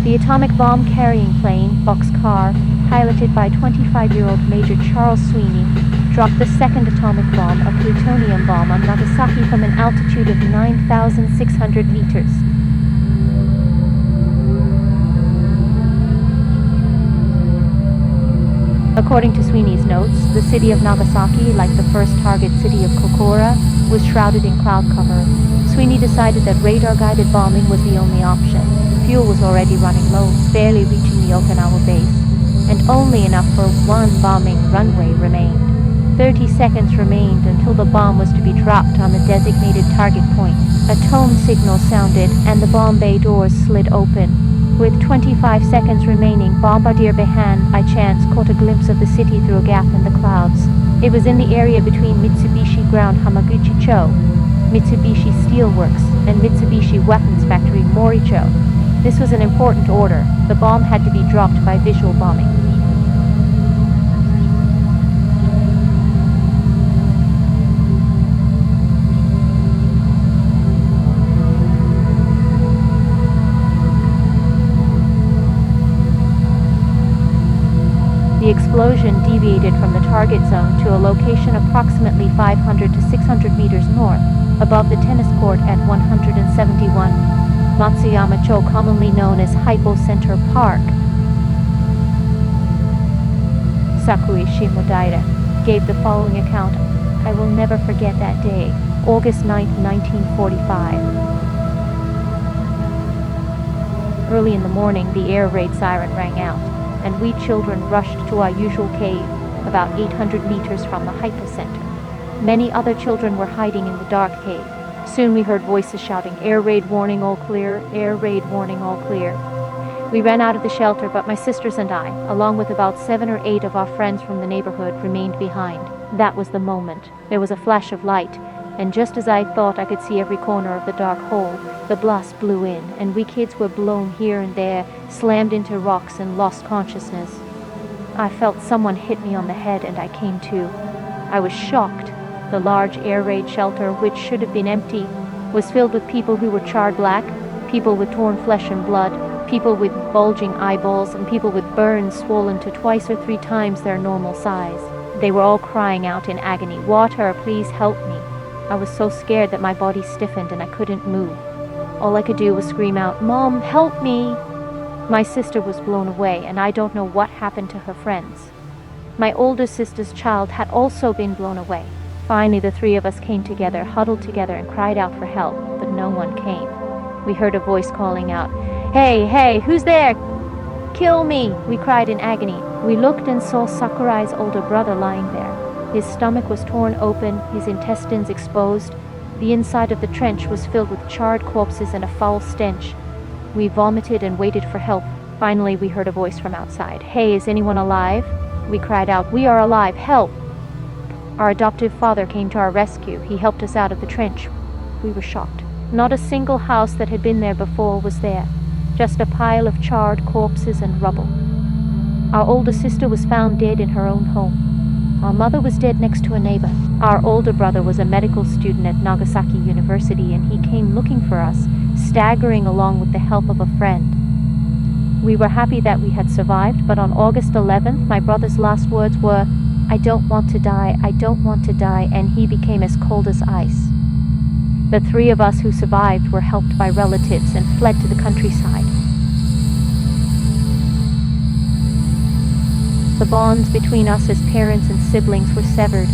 The atomic bomb-carrying plane, Boxcar, piloted by 25-year-old Major Charles Sweeney, dropped the second atomic bomb, a plutonium bomb, on Nagasaki from an altitude of 9,600 meters. According to Sweeney's notes, the city of Nagasaki, like the first target city of Kokura, was shrouded in cloud cover. Sweeney decided that radar-guided bombing was the only option. Fuel was already running low, barely reaching the Okinawa base, and only enough for one bombing runway remained. 30 seconds remained until the bomb was to be dropped on the designated target point. A tone signal sounded, and the bomb bay doors slid open. With 25 seconds remaining, Bombardier Behan, by chance, caught a glimpse of the city through a gap in the clouds. It was in the area between Mitsubishi Ground Hamaguchi-cho, Mitsubishi Steelworks, and Mitsubishi Weapons Factory Moricho. This was an important order. The bomb had to be dropped by visual bombing. The explosion deviated from the target zone to a location approximately 500 to 600 meters north, above the tennis court at 171 Matsuyama-cho, commonly known as Hypo Center Park. Sakui Shimodaira gave the following account. I will never forget that day, August 9, 1945. Early in the morning, the air raid siren rang out, and we children rushed to our usual cave, about 800 meters from the hypocenter. Many other children were hiding in the dark cave. Soon we heard voices shouting, "Air raid warning, all clear, air raid warning, all clear." We ran out of the shelter, but my sisters and I, along with about 7 or 8 of our friends from the neighborhood, remained behind. That was the moment. There was a flash of light, and just as I thought I could see every corner of the dark hole, the blast blew in, and we kids were blown here and there, slammed into rocks, and lost consciousness. I felt someone hit me on the head, and I came to. I was shocked. The large air raid shelter, which should have been empty, was filled with people who were charred black, people with torn flesh and blood, people with bulging eyeballs, and people with burns swollen to 2 or 3 times their normal size. They were all crying out in agony, "Water, please help me." I was so scared that my body stiffened and I couldn't move. All I could do was scream out, "Mom, help me!" My sister was blown away, and I don't know what happened to her friends. My older sister's child had also been blown away. Finally, the 3 of us came together, huddled together, and cried out for help, but no one came. We heard a voice calling out, "Hey, hey, who's there? Kill me!" We cried in agony. We looked and saw Sakurai's older brother lying there. His stomach was torn open, his intestines exposed. The inside of the trench was filled with charred corpses and a foul stench. We vomited and waited for help. Finally, we heard a voice from outside. "Hey, is anyone alive?" We cried out, "We are alive, help!" Our adoptive father came to our rescue. He helped us out of the trench. We were shocked. Not a single house that had been there before was there. Just a pile of charred corpses and rubble. Our older sister was found dead in her own home. Our mother was dead next to a neighbor. Our older brother was a medical student at Nagasaki University, and he came looking for us, staggering along with the help of a friend. We were happy that we had survived, but on August 11th, my brother's last words were, "I don't want to die, I don't want to die," and he became as cold as ice. The 3 of us who survived were helped by relatives and fled to the countryside. The bonds between us as parents and siblings were severed,